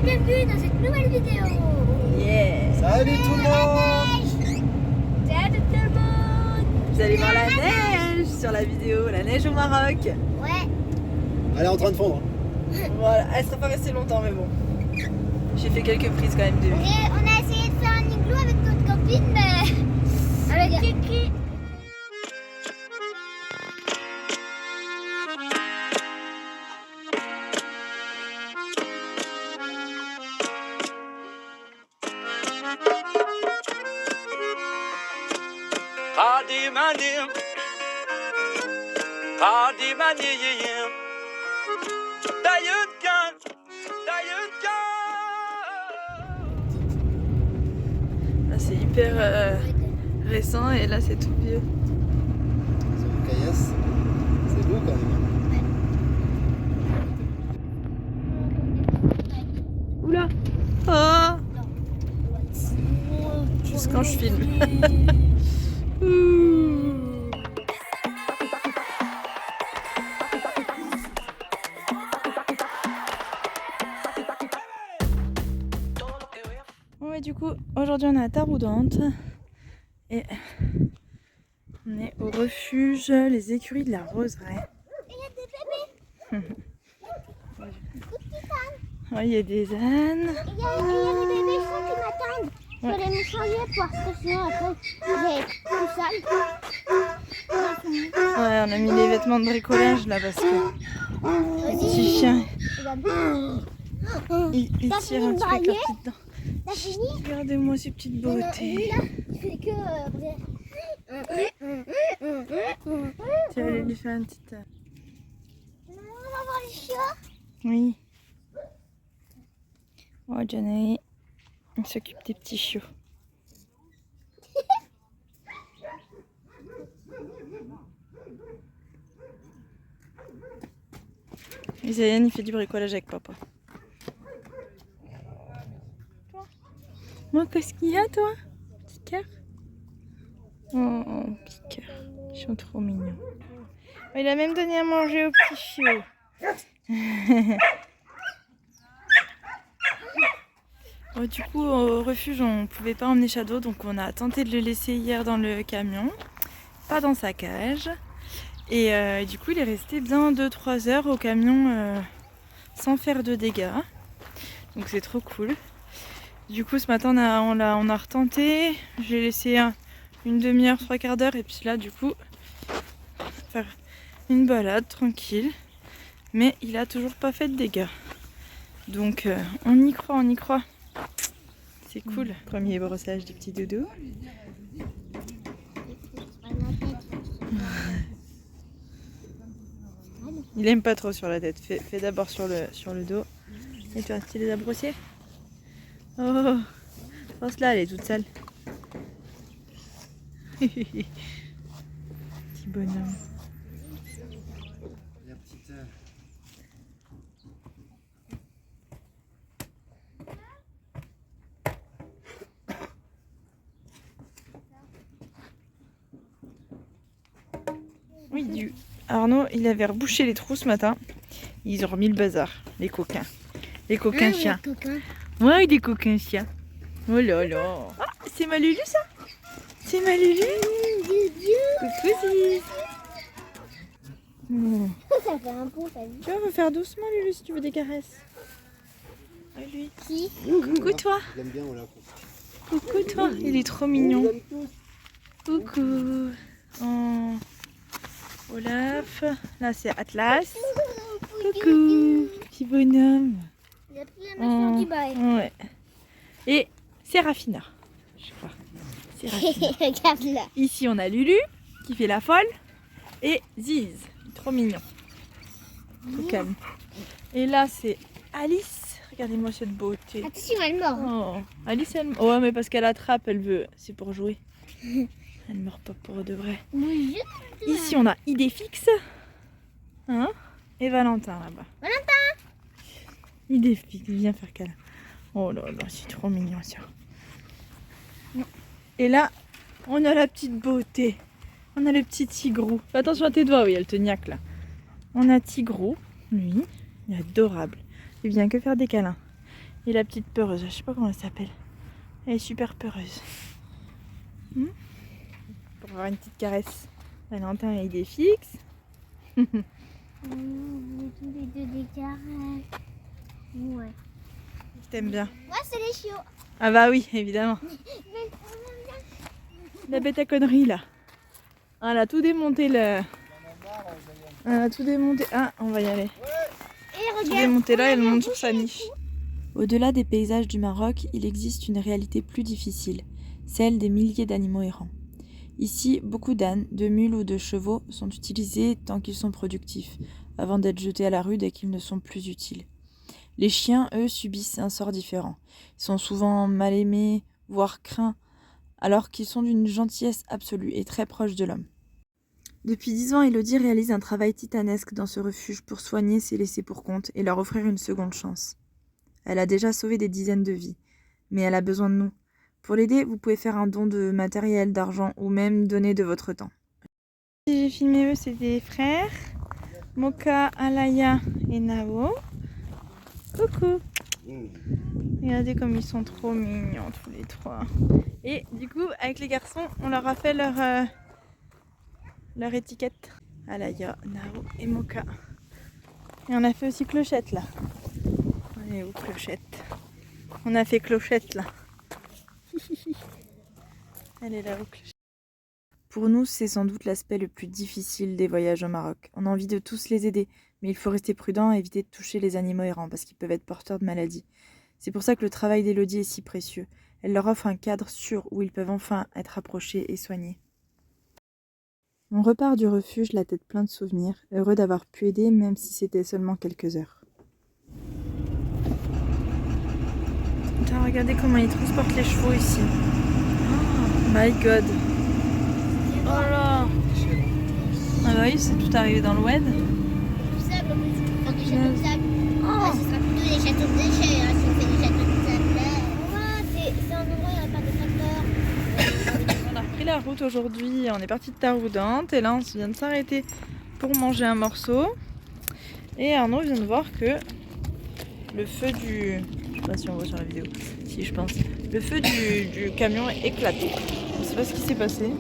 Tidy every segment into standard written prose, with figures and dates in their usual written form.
bienvenue dans cette nouvelle vidéo. Yeah. Salut tout le monde. Salut tout le monde. Vous allez voir la neige sur la vidéo, la neige au Maroc. Ouais. Elle est en train de fondre. Voilà, elle sera pas restée longtemps mais bon. J'ai fait quelques prises quand même de vue. On a essayé de faire un igloo avec notre copine, mais avec Kiki. Là c'est hyper récent et là c'est tout vieux. C'est une caillasse. C'est beau quand même. Oula. Oh. Juste quand je filme. Ouh. Ouais, du coup, aujourd'hui on est à Taroudante et on est au refuge Les Écuries de la Roseraie. Il y a des bébés. Ouais, il y a des ânes. Il y a des bébés chats qui m'attendent. Je vais aller me changer parce que sinon après j'ai tout sale. Ouais, on a mis les vêtements de bricolage là parce que le petit chien il T'as tire fini un de petit peu brailler parti dedans. T'as fini? Regardez-moi ces petites beautés. Là, tu fais que... Tu vas aller lui faire une petite. On va voir les chiots. Oui. Oh, Janae, il s'occupe des petits chiots. Et Zayan, il fait du bricolage avec papa. Moi, qu'est-ce qu'il y a, toi? Petit cœur? Oh, petit cœur. Ils sont trop mignons. Oh, il a même donné à manger aux petits chiots. Oh, du coup, au refuge, on pouvait pas emmener Shadow, donc on a tenté de le laisser hier dans le camion, pas dans sa cage. Et du coup, il est resté bien 2-3 heures au camion sans faire de dégâts. Donc c'est trop cool. Du coup, ce matin, on a retenté. J'ai laissé une demi-heure, 3/4 d'heure. Et puis là, du coup, faire une balade tranquille. Mais il a toujours pas fait de dégâts. Donc on y croit, on y croit. C'est cool. Premier brossage du petit doudou. Il aime pas trop sur la tête. Fais d'abord sur le dos. Et toi, tu les as brossés? Oh, pense là, elle est toute sale. Petit bonhomme. La petite. Oui, Arnaud, il avait rebouché les trous ce matin. Ils ont remis le bazar, les coquins. Les coquins chiens. Ouais, des coquins chiens. Oh là là. Ah, c'est ma Lulu ça? C'est ma Lulu? Coucou Ziz. Ça fait un pont, t'as vu? Tu vois, on va faire doucement Lulu si tu veux des caresses. Ah, lui. Qui? Coucou toi. Je l'aime bien, Olaf. Coucou toi. Il est trop mignon. On l'aime tous. Coucou. Oh. Olaf. Là c'est Atlas. Coucou. Petit bonhomme. Il a pris la machine du bail. Ouais. Et Séraphina. Je crois. Séraphina. Regarde là. Ici on a Lulu qui fait la folle. Et Ziz. Trop mignon. Trop calme. Et là c'est Alice. Regardez-moi cette beauté. Attention, elle mord. Oh, Alice, elle... Ouais, mais parce qu'elle attrape, elle veut. C'est pour jouer. Elle meurt pas pour de vrai. Oui. Ici, on a Idéfix. Hein? Et Valentin, là-bas. Valentin! Idéfix, viens faire câlin. Oh là là, c'est trop mignon, ça. Et là, on a la petite beauté. On a le petit Tigrou. Fais attention à tes doigts, oui, elle te niaque, là. On a Tigrou, lui. Il est adorable. Il vient que faire des câlins. Et la petite peureuse, je sais pas comment elle s'appelle. Elle est super peureuse. Pour avoir une petite caresse. Valentin a idée fixe. Tous les deux des caresses. Ouais. Je t'aime bien. Moi, c'est les chiots. Ah bah oui, évidemment. La bête à conneries là. Ah, elle a tout démonté là. Elle a tout démonté. Ah, on va y aller. Et Tout regarde. démonté là, elle monte sur sa niche. Au-delà des paysages du Maroc, il existe une réalité plus difficile, celle des milliers d'animaux errants. Ici, beaucoup d'ânes, de mules ou de chevaux sont utilisés tant qu'ils sont productifs, avant d'être jetés à la rue dès qu'ils ne sont plus utiles. Les chiens, eux, subissent un sort différent. Ils sont souvent mal aimés, voire craints, alors qu'ils sont d'une gentillesse absolue et très proches de l'homme. Depuis 10 ans, Elodie réalise un travail titanesque dans ce refuge pour soigner ses laissés pour compte et leur offrir une seconde chance. Elle a déjà sauvé des dizaines de vies, mais elle a besoin de nous. Pour l'aider, vous pouvez faire un don de matériel, d'argent ou même donner de votre temps. J'ai filmé eux, c'est des frères, Moka, Alaya et Nao. Coucou. Regardez comme ils sont trop mignons tous les trois. Et du coup, avec les garçons, on leur a fait leur étiquette. Alaya, Nao et Moka. Et on a fait aussi Clochette là. Elle est où Clochette? On a fait Clochette là. Elle est là où Clochette. Pour nous, c'est sans doute l'aspect le plus difficile des voyages au Maroc. On a envie de tous les aider, mais il faut rester prudent et éviter de toucher les animaux errants parce qu'ils peuvent être porteurs de maladies. C'est pour ça que le travail d'Elodie est si précieux. Elle leur offre un cadre sûr où ils peuvent enfin être approchés et soignés. On repart du refuge la tête pleine de souvenirs, heureux d'avoir pu aider même si c'était seulement quelques heures. Attends, regardez comment ils transportent les chevaux ici. Oh my god. Oh là. Ah bah oui, c'est tout arrivé dans le WED. Du sable, en plus, tu prends des châteaux de sable. Ah, ce sera plutôt des châteaux de déchets, hein, si on fait des châteaux de sable. Ouais, c'est un endroit où il n'y a pas de tracteur. On a repris la route aujourd'hui, on est parti de Taroudante et là on vient de s'arrêter pour manger un morceau. Et Arnaud vient de voir que le feu du... Je sais pas si on voit sur la vidéo. Si, je pense. Le feu du camion est éclaté. Je sais pas ce qui s'est passé.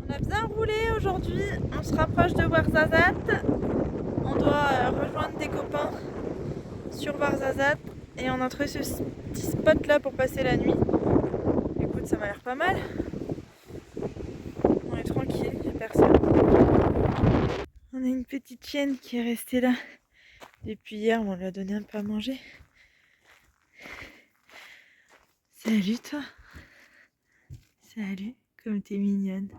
On a bien roulé aujourd'hui, on se rapproche de Ouarzazate. On doit rejoindre des copains sur Ouarzazate et on a trouvé ce petit spot là pour passer la nuit. Écoute, ça m'a l'air pas mal. On est tranquille, il n'y a personne. On a une petite chienne qui est restée là depuis hier, on lui a donné un peu à manger. Salut toi. Salut, comme t'es mignonne.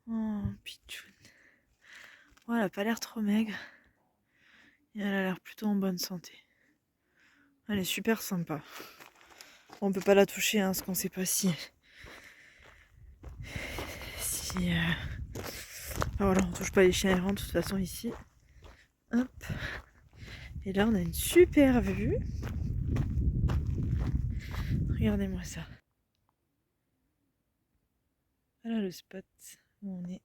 Oh, pitchoun. Oh, elle a pas l'air trop maigre. Et elle a l'air plutôt en bonne santé. Elle est super sympa. On peut pas la toucher, hein, parce qu'on sait pas si... Ah, voilà, on touche pas les chiens errants de toute façon ici. Hop. Et là, on a une super vue. Regardez-moi ça. Voilà le spot où on est.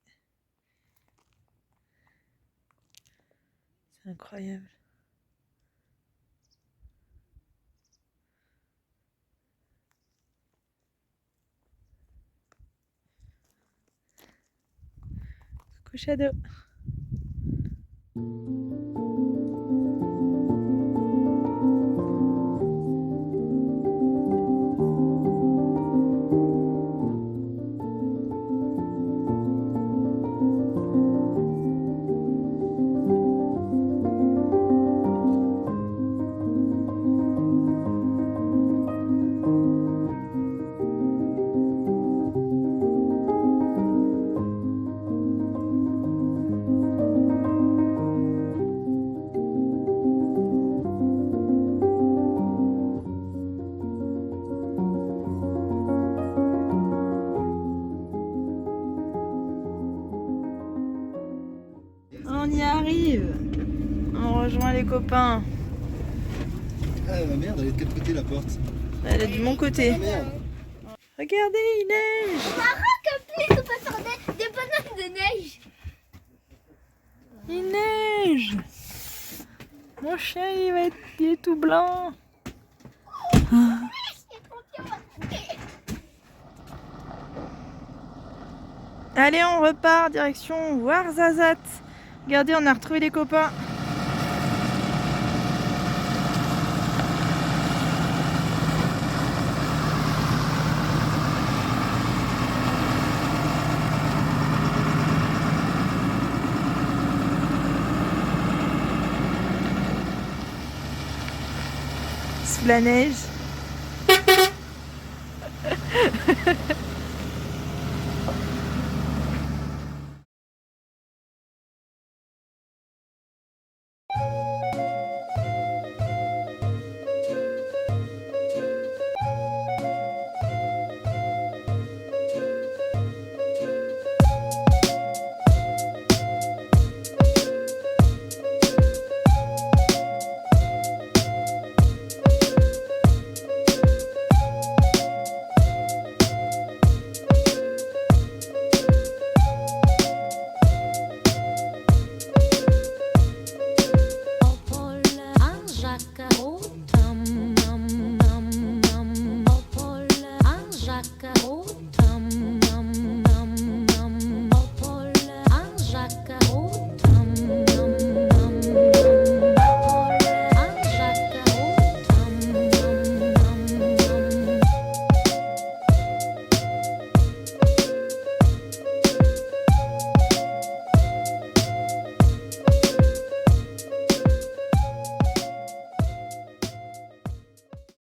C'est incroyable. Coucou Shadow. On y arrive. On rejoint les copains. Ah la merde, elle est de quel côté la porte? Elle est de mon côté. Ah merde. Regardez, il neige. Plus, on peut faire des bonhommes de neige. Il neige. Mon chien, il est tout blanc. Allez, on repart, direction Ouarzazate. Regardez, on a retrouvé les copains. Sous la neige.